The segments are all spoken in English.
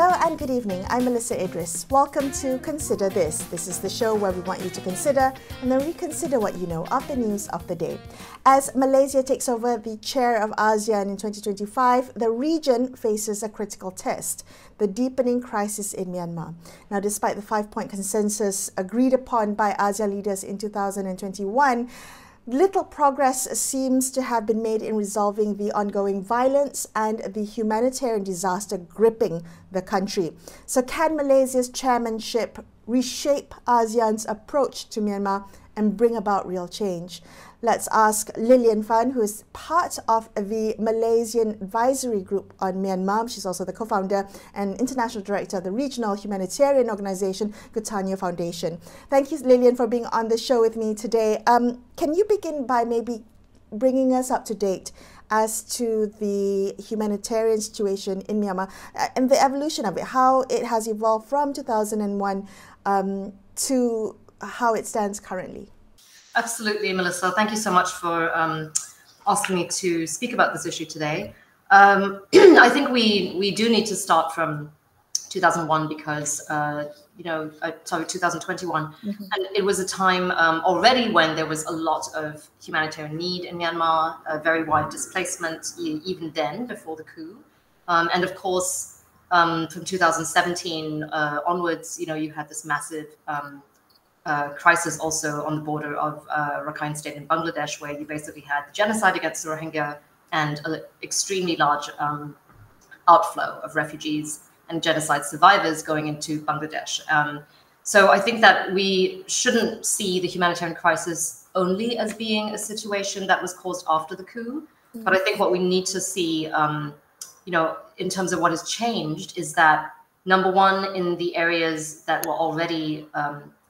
Hello and good evening. I'm Melisa Idris. Welcome to Consider This. This is the show where we want you to consider and then reconsider what you know of the news of the day. As Malaysia takes over the chair of ASEAN in 2025, the region faces a critical test, the deepening crisis in Myanmar. Now, despite the 5-point consensus agreed upon by ASEAN leaders in 2021, little progress seems to have been made in resolving the ongoing violence and the humanitarian disaster gripping the country. So can Malaysia's chairmanship reshape ASEAN's approach to Myanmar and bring about real change? Let's ask Lilianne Fan, who is part of the Malaysian Advisory Group on Myanmar. She's also the co-founder and international director of the regional humanitarian organization, Gutanya Foundation. Thank you, Lilianne, for being on the show with me today. Can you begin by maybe bringing us up to date as to the humanitarian situation in Myanmar and the evolution of it, how it has evolved from 2001 to how it stands currently? Absolutely, Melissa. Thank you so much for asking me to speak about this issue today. I think we do need to start from 2001 because, 2021. Mm-hmm. And it was a time already when there was a lot of humanitarian need in Myanmar, very wide displacement, even then, before the coup. And of course, from 2017 onwards, you had this massive crisis also on the border of Rakhine State in Bangladesh, where you basically had the genocide against the Rohingya and an extremely large outflow of refugees and genocide survivors going into Bangladesh. So I think that we shouldn't see the humanitarian crisis only as being a situation that was caused after the coup. Mm-hmm. But I think what we need to see, in terms of what has changed is that, number one, in the areas that were already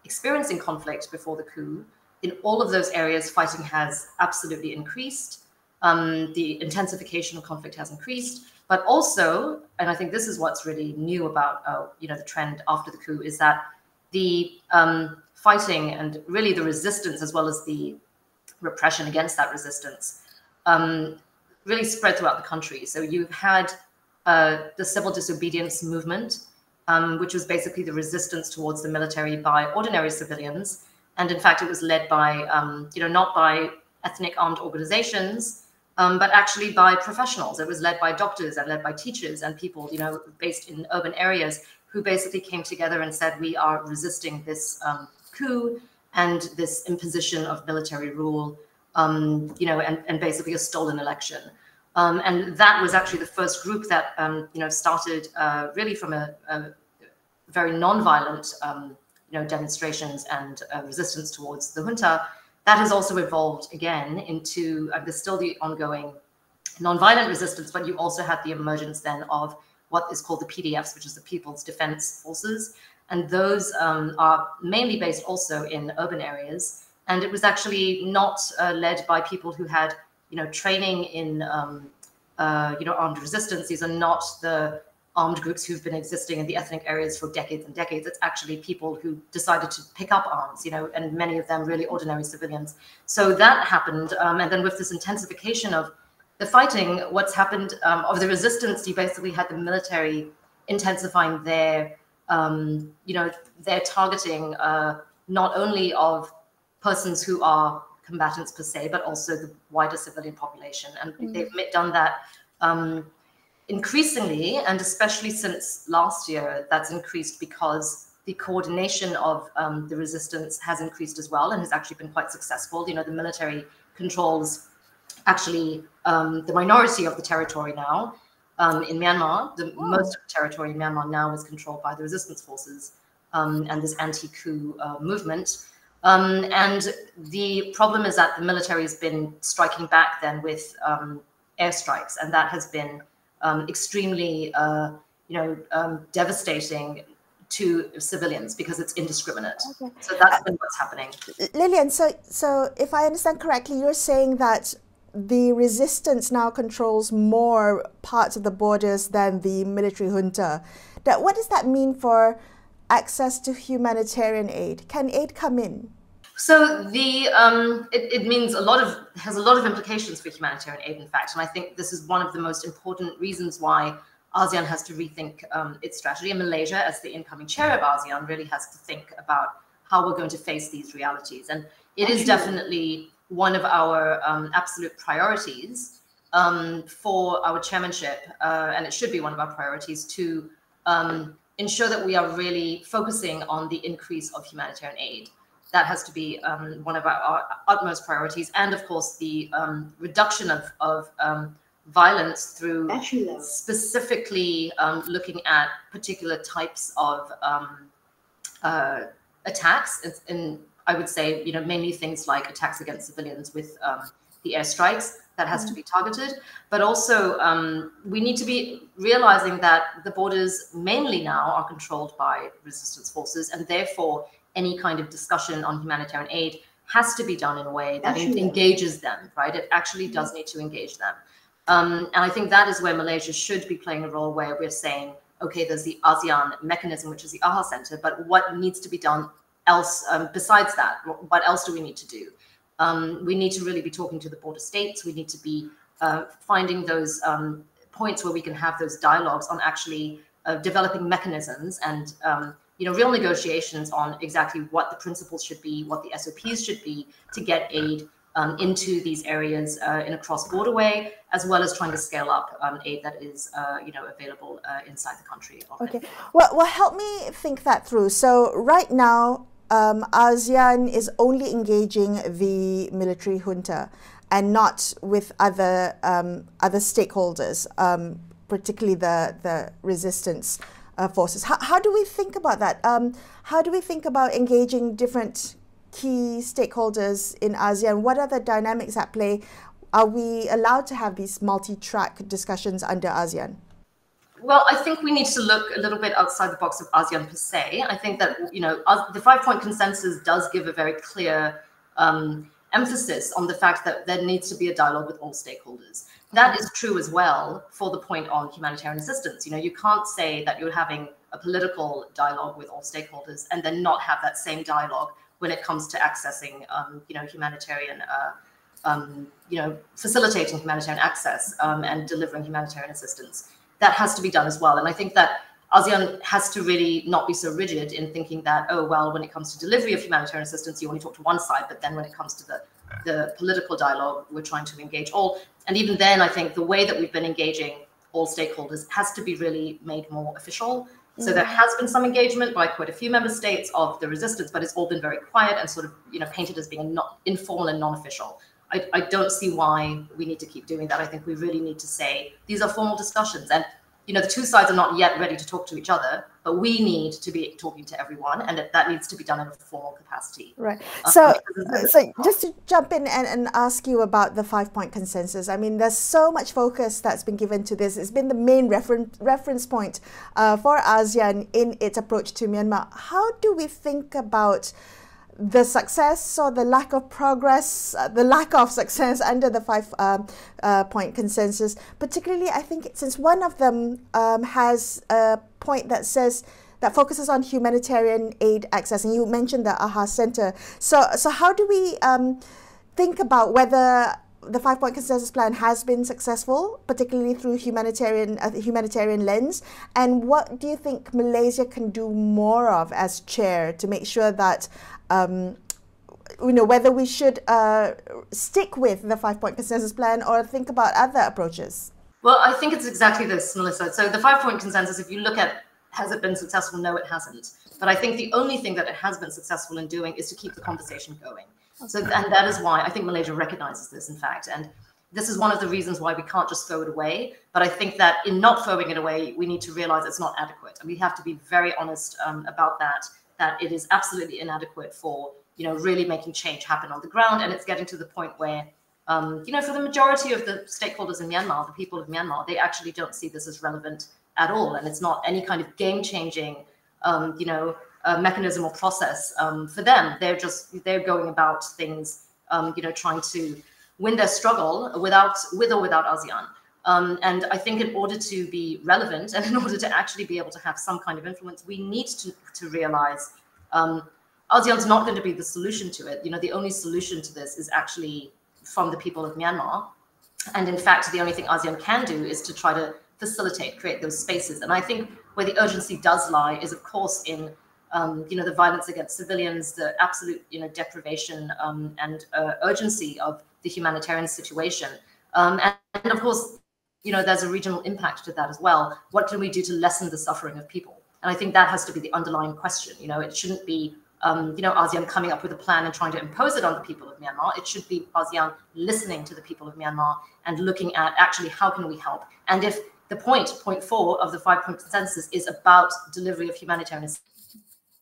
experiencing conflict before the coup, in all of those areas, fighting has absolutely increased. The intensification of conflict has increased, but also, and I think this is what's really new about the trend after the coup, is that the fighting and really the resistance, as well as the repression against that resistance, really spread throughout the country. So you've had the civil disobedience movement, which was basically the resistance towards the military by ordinary civilians. And in fact, it was led by, not by ethnic armed organizations, but actually by professionals. It was led by doctors and led by teachers and people, based in urban areas who basically came together and said, we are resisting this coup and this imposition of military rule, and basically a stolen election. And that was actually the first group that, started really from a very non-violent, demonstrations and resistance towards the junta. That has also evolved again into, there's still the ongoing non-violent resistance, but you also had the emergence then of what is called the PDFs, which is the People's Defense Forces. And those are mainly based also in urban areas. And it was actually not led by people who had, training in, armed resistance. These are not the armed groups who've been existing in the ethnic areas for decades and decades. It's actually people who decided to pick up arms, and many of them really ordinary civilians. So that happened. And then with this intensification of the fighting, what's happened of the resistance, you basically had the military intensifying their, their targeting not only of persons who are combatants per se, but also the wider civilian population. And they've done that increasingly, and especially since last year, that's increased because the coordination of the resistance has increased as well and has actually been quite successful. The military controls actually the minority of the territory now in Myanmar. Most of the territory in Myanmar now is controlled by the resistance forces and this anti-coup movement. And the problem is that the military has been striking back then with airstrikes, and that has been extremely, devastating to civilians because it's indiscriminate. Okay. So that's been what's happening. Lilianne, so if I understand correctly, you're saying that the resistance now controls more parts of the borders than the military junta. What does that mean for access to humanitarian aid? Can aid come in? So it means has a lot of implications for humanitarian aid, in fact. And I think this is one of the most important reasons why ASEAN has to rethink its strategy, and Malaysia, as the incoming chair of ASEAN, really has to think about how we're going to face these realities. And it is definitely one of our absolute priorities for our chairmanship, and it should be one of our priorities to ensure that we are really focusing on the increase of humanitarian aid. That has to be one of our utmost priorities, and of course the reduction of violence through specifically looking at particular types of attacks. And I would say, mainly things like attacks against civilians with the airstrikes. That has to be targeted, but also we need to be realizing that the borders mainly now are controlled by resistance forces, and therefore any kind of discussion on humanitarian aid has to be done in a way that engages them, right? It actually does need to engage them. And I think that is where Malaysia should be playing a role, where we're saying, okay, there's the ASEAN mechanism, which is the AHA Center, but what needs to be done else besides that? What else do we need to do? We need to really be talking to the border states. We need to be finding those points where we can have those dialogues on actually developing mechanisms and real negotiations on exactly what the principles should be, what the SOPs should be to get aid into these areas in a cross-border way, as well as trying to scale up aid that is available inside the country. Okay, well, help me think that through. So right now, ASEAN is only engaging the military junta and not with other stakeholders, particularly the resistance forces. How do we think about that? How do we think about engaging different key stakeholders in ASEAN? What are the dynamics at play? Are we allowed to have these multi-track discussions under ASEAN? Well, I think we need to look a little bit outside the box of ASEAN per se. I think that, the 5-point consensus does give a very clear emphasis on the fact that there needs to be a dialogue with all stakeholders. That is true as well for the point on humanitarian assistance. You can't say that you're having a political dialogue with all stakeholders and then not have that same dialogue when it comes to accessing, humanitarian, facilitating humanitarian access and delivering humanitarian assistance. That has to be done as well. And I think that ASEAN has to really not be so rigid in thinking that, oh, well, when it comes to delivery of humanitarian assistance, you only talk to one side, but then when it comes to the political dialogue, we're trying to engage all. And even then, I think the way that we've been engaging all stakeholders has to be really made more official. So there has been some engagement by quite a few member states of the resistance, but it's all been very quiet and sort of, painted as being not informal and non-official. I don't see why we need to keep doing that. I think we really need to say these are formal discussions, and the two sides are not yet ready to talk to each other, but we need to be talking to everyone, and that needs to be done in a formal capacity. Right. So just to jump in and ask you about the 5-point consensus. I mean, there's so much focus that's been given to this. It's been the main reference point for ASEAN in its approach to Myanmar. How do we think about the success or the lack of progress, the lack of success under the 5-point consensus? Particularly, I think since one of them has a point that focuses on humanitarian aid access, and you mentioned the AHA Center. So how do we think about whether the 5-point consensus plan has been successful, particularly through humanitarian lens? And what do you think Malaysia can do more of as chair to make sure that whether we should stick with the 5-point consensus plan or think about other approaches? Well, I think it's exactly this, Melissa. So the 5-point consensus, if you look at, has it been successful? No, it hasn't. But I think the only thing that it has been successful in doing is to keep the conversation going. So, and that is why I think Malaysia recognizes this, in fact. And this is one of the reasons why we can't just throw it away. But I think that in not throwing it away, we need to realize it's not adequate. And we have to be very honest about that it is absolutely inadequate for, really making change happen on the ground. And it's getting to the point where, for the majority of the stakeholders in Myanmar, the people of Myanmar, they actually don't see this as relevant at all. And it's not any kind of game-changing, mechanism or process for them. They're going about things, trying to win their struggle with or without ASEAN. And I think in order to be relevant and in order to actually be able to have some kind of influence, we need to realize ASEAN's not going to be the solution to it. The only solution to this is actually from the people of Myanmar. And in fact, the only thing ASEAN can do is to try to facilitate, create those spaces. And I think where the urgency does lie is, of course, in the violence against civilians, the absolute deprivation and urgency of the humanitarian situation, and of course, there's a regional impact to that as well. What can we do to lessen the suffering of people? And I think that has to be the underlying question. It shouldn't be ASEAN coming up with a plan and trying to impose it on the people of Myanmar. It should be ASEAN listening to the people of Myanmar and looking at actually how can we help. And if the point 4 of the 5-point consensus is about delivery of humanitarian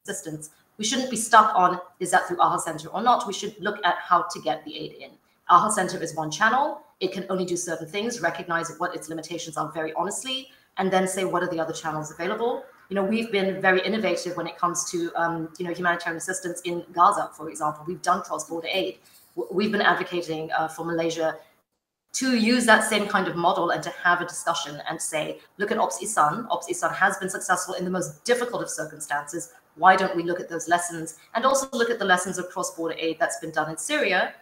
assistance, we shouldn't be stuck on, is that through AHA Center or not? We should look at how to get the aid in. AHA Center is one channel. It can only do certain things, recognize what its limitations are very honestly, and then say, what are the other channels available? We've been very innovative when it comes to, humanitarian assistance in Gaza, for example. We've done cross-border aid. We've been advocating for Malaysia to use that same kind of model and to have a discussion and say, look at Ops Isan. Ops Isan has been successful in the most difficult of circumstances. Why don't we look at those lessons and also look at the lessons of cross-border aid that's been done in Syria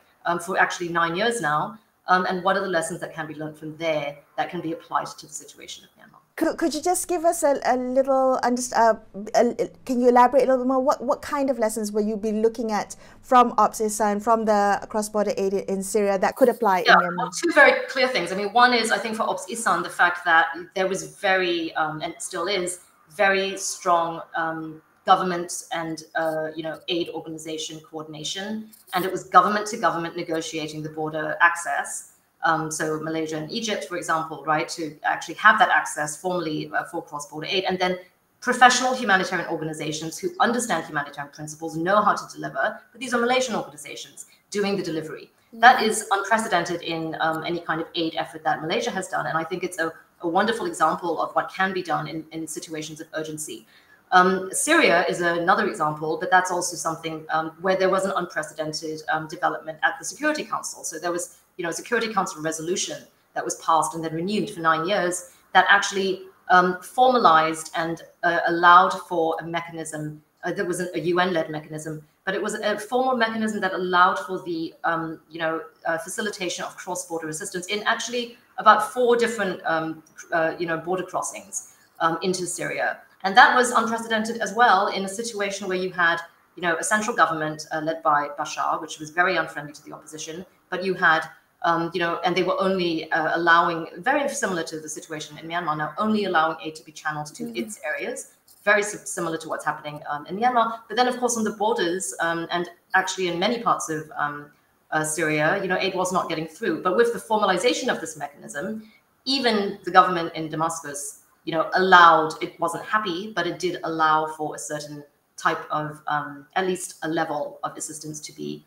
for actually 9 years now? And what are the lessons that can be learned from there that can be applied to the situation of Myanmar? Could you just give us a little, can you elaborate a little bit more? What kind of lessons will you be looking at from Ops Isan, from the cross-border aid in Syria that could apply in Myanmar? Well, two very clear things. I mean, one is, I think for Ops Isan, the fact that there was very, and still is, very strong government and aid organization coordination, and it was government to government negotiating the border access. So Malaysia and Egypt, for example, right, to actually have that access formally for cross-border aid, and then professional humanitarian organizations who understand humanitarian principles, know how to deliver, but these are Malaysian organizations doing the delivery. That is unprecedented in any kind of aid effort that Malaysia has done, and I think it's a wonderful example of what can be done in situations of urgency. Syria is another example, but that's also something where there was an unprecedented development at the Security Council. So there was, a Security Council resolution that was passed and then renewed for 9 years that actually formalized and allowed for a mechanism. There was a UN-led mechanism, but it was a formal mechanism that allowed for the, facilitation of cross-border assistance in actually about 4 different, border crossings into Syria. And that was unprecedented as well in a situation where you had, a central government led by Bashar, which was very unfriendly to the opposition, but you had, and they were only allowing, very similar to the situation in Myanmar now, only allowing aid to be channeled to its areas, very similar to what's happening in Myanmar. But then, of course, on the borders and actually in many parts of Syria, aid was not getting through. But with the formalization of this mechanism, even the government in Damascus, allowed, it wasn't happy, but it did allow for a certain type of, at least a level of assistance to be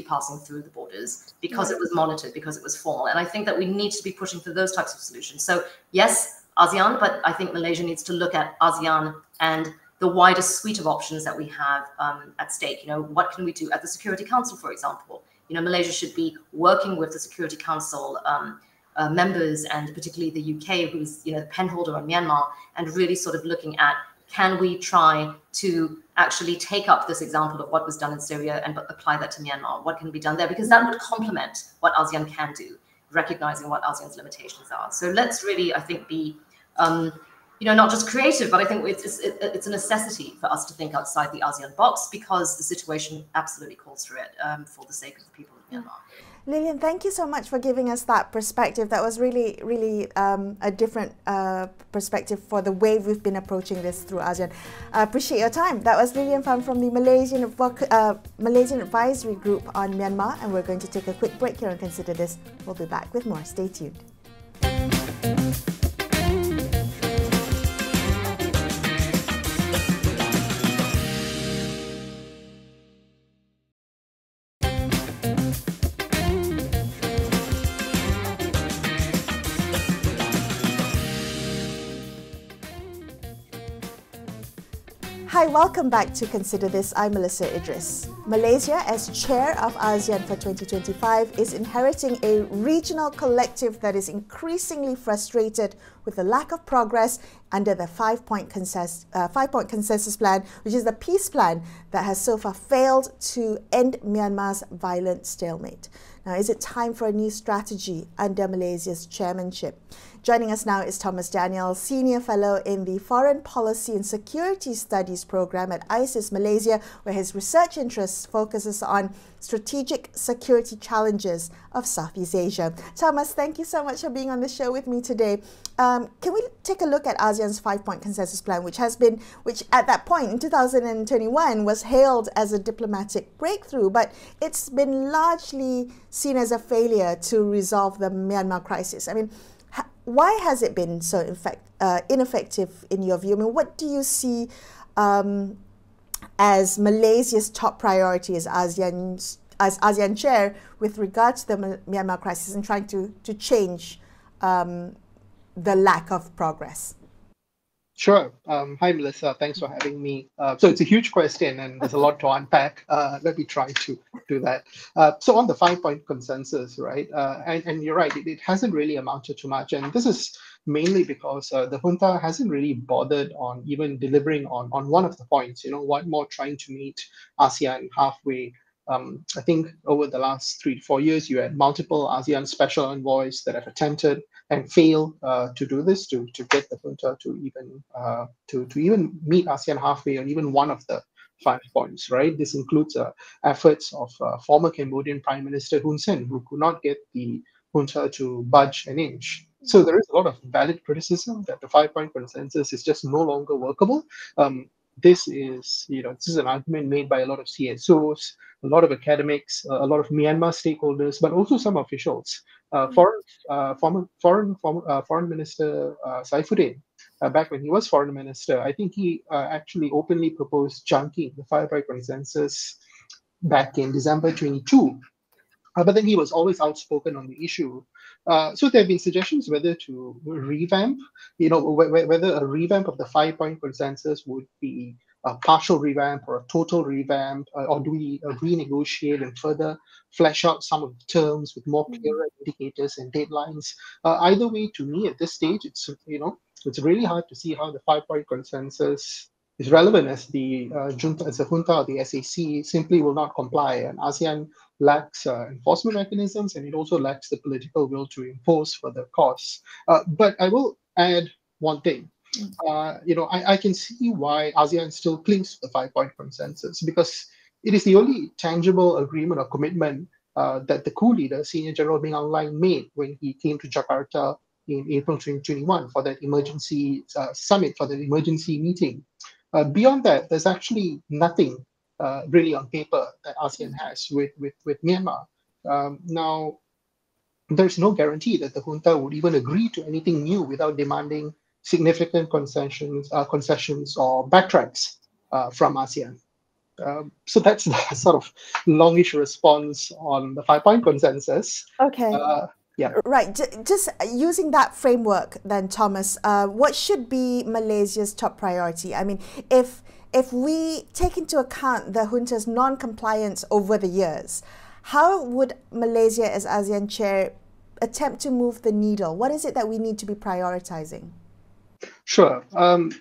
passing through the borders because it was monitored, because it was formal. And I think that we need to be pushing for those types of solutions. So yes, ASEAN, but I think Malaysia needs to look at ASEAN and the wider suite of options that we have at stake. What can we do at the Security Council, for example? Malaysia should be working with the Security Council members, and particularly the UK, who's the penholder on Myanmar, and really sort of looking at, can we try to actually take up this example of what was done in Syria and apply that to Myanmar? What can be done there? Because that would complement what ASEAN can do, recognizing what ASEAN's limitations are. So let's really, I think, be not just creative, but I think it's a necessity for us to think outside the ASEAN box, because the situation absolutely calls for it for the sake of the people of Myanmar. Lilianne, thank you so much for giving us that perspective. That was really, really a different perspective for the way we've been approaching this through ASEAN. I appreciate your time. That was Lilianne Fan from the Malaysian Advisory Group on Myanmar, and we're going to take a quick break here and consider this. We'll be back with more. Stay tuned. Hi, welcome back to Consider This. I'm Melisa Idris. Malaysia, as chair of ASEAN for 2025, is inheriting a regional collective that is increasingly frustrated with the lack of progress under the five-point consensus plan, which is the peace plan that has so far failed to end Myanmar's violent stalemate. Now, is it time for a new strategy under Malaysia's chairmanship? Joining us now is Thomas Daniel, Senior Fellow in the Foreign Policy and Security Studies program at ISIS Malaysia, where his research interest focuses on strategic security challenges of Southeast Asia. Thomas, thank you so much for being on the show with me today. Can we take a look at ASEAN's five-point consensus plan, which at that point in 2021 was hailed as a diplomatic breakthrough, but it's been largely seen as a failure to resolve the Myanmar crisis. I mean, why has it been so ineffective in your view? I mean, what do you see as Malaysia's top priority as ASEAN chair with regard to the Myanmar crisis and trying to change the lack of progress? Sure. Hi, Melissa. Thanks for having me. So it's a huge question and there's a lot to unpack. Let me try to do that. So on the five-point consensus, right? And you're right, it hasn't really amounted to much. And this is mainly because the junta hasn't really bothered on even delivering on one of the points, one more trying to meet ASEAN halfway. I think over the last 3 to 4 years, you had multiple ASEAN special envoys that have attempted and failed to do this, to get the junta to even meet ASEAN halfway on even one of the 5 points, right? This includes efforts of former Cambodian Prime Minister Hun Sen, who could not get the junta to budge an inch. So there is a lot of valid criticism that the 5-point consensus is just no longer workable. This is an argument made by a lot of CSOs, a lot of academics, a lot of Myanmar stakeholders, but also some officials. Foreign Minister Saifuddin, back when he was foreign minister, I think he actually openly proposed junking the 5-point consensus back in December 22. But then he was always outspoken on the issue. So there have been suggestions whether to revamp, whether a revamp of the 5-point consensus would be a partial revamp or a total revamp, or do we renegotiate and further flesh out some of the terms with more clearer indicators and deadlines? Either way, to me at this stage, it's really hard to see how the 5-point consensus is relevant as the junta or the SAC simply will not comply, and ASEAN lacks enforcement mechanisms, and it also lacks the political will to impose further costs. But I will add one thing. I can see why ASEAN still clings to the 5-point consensus, because it is the only tangible agreement or commitment that the coup leader, Senior General Min Aung Hlaing, made when he came to Jakarta in April 2021 for that emergency summit, for that emergency meeting. Beyond that, there's actually nothing really on paper that ASEAN has with Myanmar. Now, there's no guarantee that the junta would even agree to anything new without demanding significant concessions or backtracks from ASEAN. So that's the sort of longish response on the 5-point consensus. Okay. Yeah. Right. Just using that framework then, Thomas, what should be Malaysia's top priority? I mean, if we take into account the junta's non-compliance over the years, how would Malaysia as ASEAN chair attempt to move the needle? What is it that we need to be prioritizing? Sure.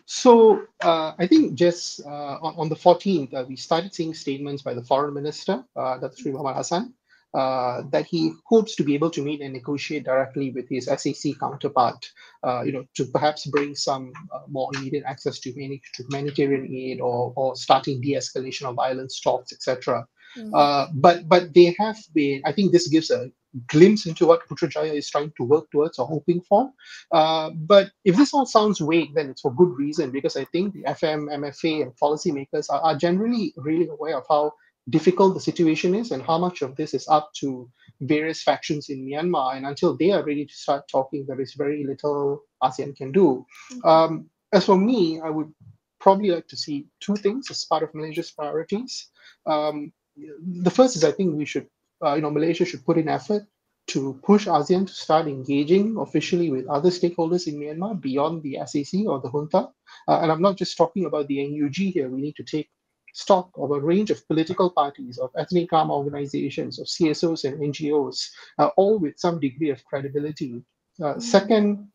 So I think just on the 14th, we started seeing statements by the foreign minister, that's Sri Muhammad Hassan, that he hopes to be able to meet and negotiate directly with his SAC counterpart, to perhaps bring some more immediate access to humanitarian aid or starting de-escalation of violence talks, etc. But they have been, I think this gives a glimpse into what Putrajaya is trying to work towards or hoping for. But if this all sounds vague, then it's for good reason, because I think the FM, MFA, and policymakers are generally really aware of how difficult the situation is and how much of this is up to various factions in Myanmar. And until they are ready to start talking, there is very little ASEAN can do. As for me, I would probably like to see 2 things as part of Malaysia's priorities. The first is I think we should, Malaysia should put in effort to push ASEAN to start engaging officially with other stakeholders in Myanmar beyond the SAC or the junta. And I'm not just talking about the NUG here. We need to take stock of a range of political parties, of ethnic arm organizations, of CSOs and NGOs, all with some degree of credibility. Second,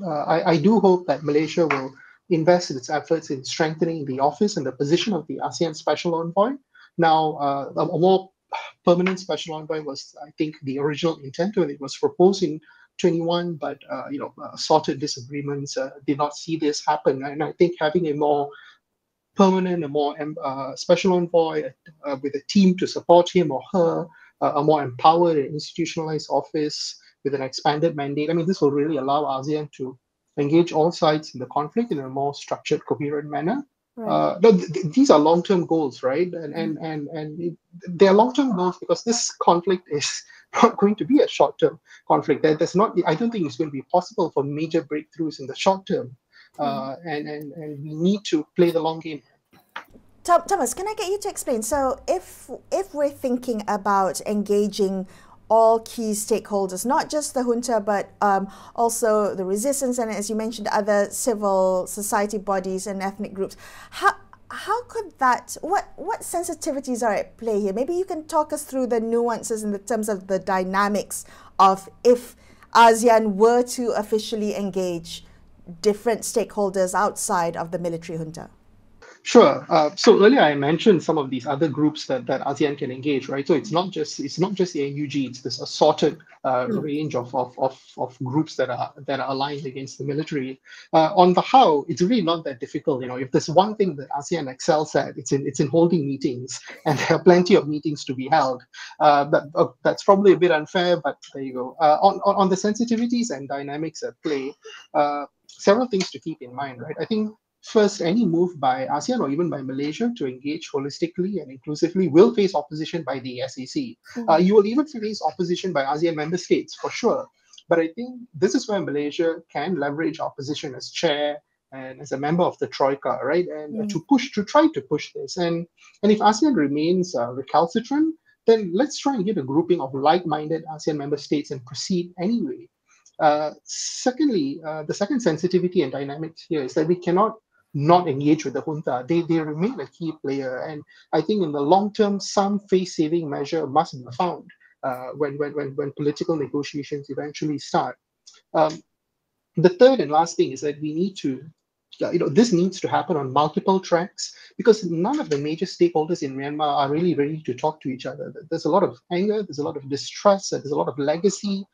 I do hope that Malaysia will invest its efforts in strengthening the office and the position of the ASEAN Special Envoy. Now, a more permanent special envoy was, I think, the original intent when it was proposed in 21, but sorted disagreements did not see this happen. And I think having a more permanent, a more special envoy with a team to support him or her, a more empowered and institutionalized office with an expanded mandate. I mean, this will really allow ASEAN to engage all sides in the conflict in a more structured, coherent manner. Right. These are long-term goals, right? They are long-term goals because this conflict is not going to be a short-term conflict. There's not. I don't think it's going to be possible for major breakthroughs in the short term. And we need to play the long game. Thomas, can I get you to explain? So if we're thinking about engaging all key stakeholders, not just the junta, but also the resistance and, as you mentioned, other civil society bodies and ethnic groups, how could that, what sensitivities are at play here? Maybe you can talk us through the nuances in the terms of the dynamics of if ASEAN were to officially engage different stakeholders outside of the military junta. Sure. So earlier I mentioned some of these other groups that ASEAN can engage, right? So it's not just the AUG; it's this assorted range of groups that are aligned against the military. On the how, it's really not that difficult. If there's one thing that ASEAN excels at, it's in holding meetings, and there are plenty of meetings to be held. That's probably a bit unfair, but there you go. On the sensitivities and dynamics at play, several things to keep in mind, right? I think first, any move by ASEAN or even by Malaysia to engage holistically and inclusively will face opposition by the SAC. You will even face opposition by ASEAN member states, for sure. But I think this is where Malaysia can leverage our position as chair and as a member of the Troika, right? And to try to push this. And if ASEAN remains recalcitrant, then let's try and get a grouping of like-minded ASEAN member states and proceed anyway. Secondly, the second sensitivity and dynamics here is that we cannot not engage with the junta. They remain a key player, and I think in the long term, some face-saving measure must be found when political negotiations eventually start. The third and last thing is that we need to, this needs to happen on multiple tracks because none of the major stakeholders in Myanmar are really ready to talk to each other. There's a lot of anger, there's a lot of distrust, there's a lot of legacy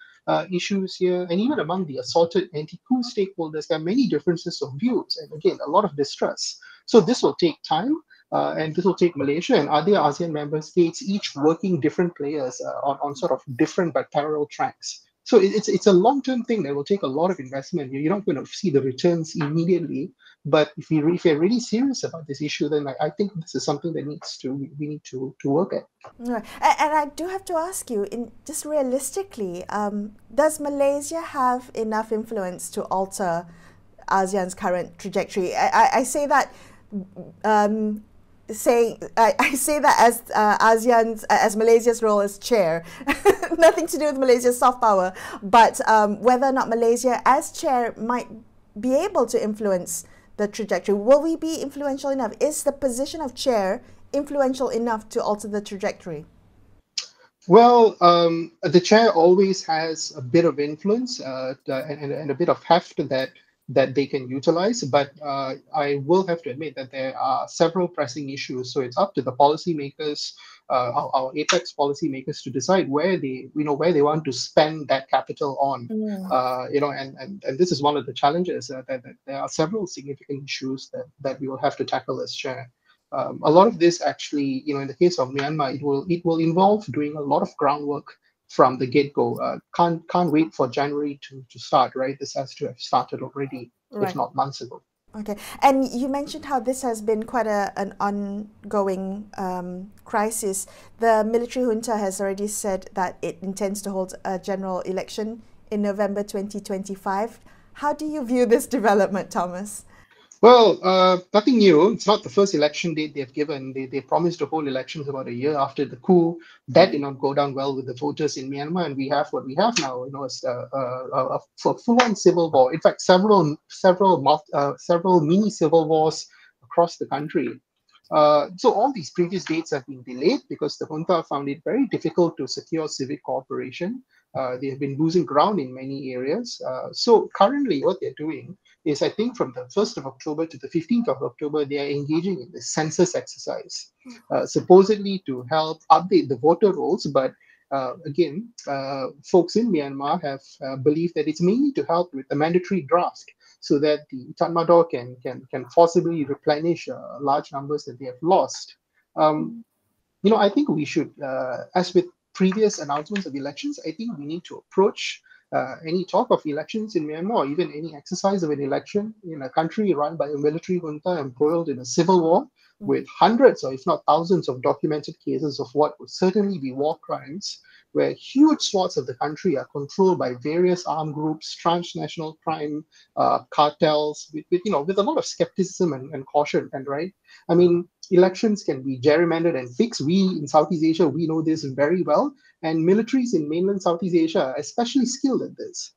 issues here, and even among the assorted anti-coup stakeholders, there are many differences of views, and again, a lot of distrust. So this will take time, and this will take Malaysia and other ASEAN member states each working different players on sort of different but parallel tracks. So it's a long-term thing that will take a lot of investment. You're not going to see the returns immediately, but if you're really serious about this issue, then I think this is something that we need to work at. Right. And I do have to ask you, just realistically, does Malaysia have enough influence to alter ASEAN's current trajectory? I say that. I say that as ASEAN's, as Malaysia's role as chair, nothing to do with Malaysia's soft power, but whether or not Malaysia as chair might be able to influence the trajectory. Will we be influential enough? Is the position of chair influential enough to alter the trajectory? Well, the chair always has a bit of influence and a bit of heft that they can utilize, but I will have to admit that there are several pressing issues. So it's up to the policymakers, our apex policymakers, to decide where they want to spend that capital on. And this is one of the challenges that there are several significant issues that we will have to tackle as chair. A lot of this actually, in the case of Myanmar, it will involve doing a lot of groundwork from the get-go. Can't wait for January to start, right? This has to have started already, right, if not months ago. Okay, and you mentioned how this has been quite an ongoing crisis. The military junta has already said that it intends to hold a general election in November 2025. How do you view this development, Thomas? Well, nothing new. It's not the first election date they've given. They promised to hold elections about a year after the coup. That did not go down well with the voters in Myanmar, and we have what we have now. It's a full-on civil war. In fact, several mini civil wars across the country. So all these previous dates have been delayed because the junta found it very difficult to secure civic cooperation. They have been losing ground in many areas. So currently what they're doing is, I think from the 1st of October to the 15th of October, they are engaging in the census exercise, supposedly to help update the voter rolls. But again, folks in Myanmar have believed that it's mainly to help with the mandatory draft, so that the Tatmadaw can forcibly replenish large numbers that they have lost. I think we should, as with previous announcements of elections, I think we need to approach any talk of elections in Myanmar, or even any exercise of an election in a country run by a military junta embroiled in a civil war, with hundreds or if not thousands of documented cases of what would certainly be war crimes, where huge swaths of the country are controlled by various armed groups, transnational crime cartels, with a lot of skepticism and caution. And right, I mean, elections can be gerrymandered and fixed. We in Southeast Asia, we know this very well, and militaries in mainland Southeast Asia are especially skilled at this.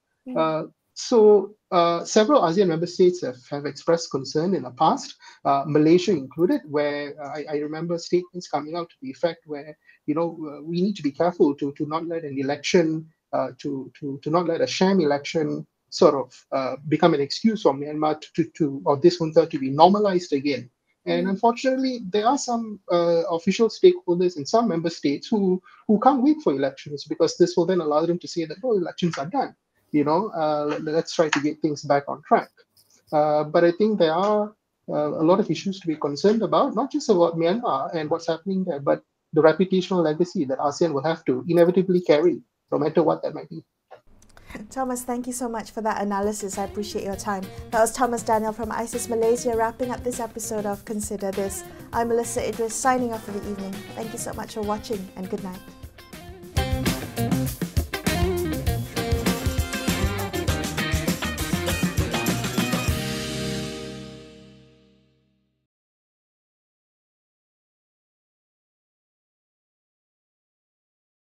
So several ASEAN member states have expressed concern in the past, Malaysia included, where I remember statements coming out to the effect where, we need to be careful to not let an election, to not let a sham election sort of become an excuse for Myanmar or this junta to be normalized again. And unfortunately, there are some official stakeholders in some member states who can't wait for elections, because this will then allow them to say that, elections are done. Let's try to get things back on track. But I think there are a lot of issues to be concerned about, not just about Myanmar and what's happening there, but the reputational legacy that ASEAN will have to inevitably carry, no matter what that might be. Thomas, thank you so much for that analysis. I appreciate your time. That was Thomas Daniel from ISIS Malaysia wrapping up this episode of Consider This. I'm Melisa Idris signing off for the evening. Thank you so much for watching and good night.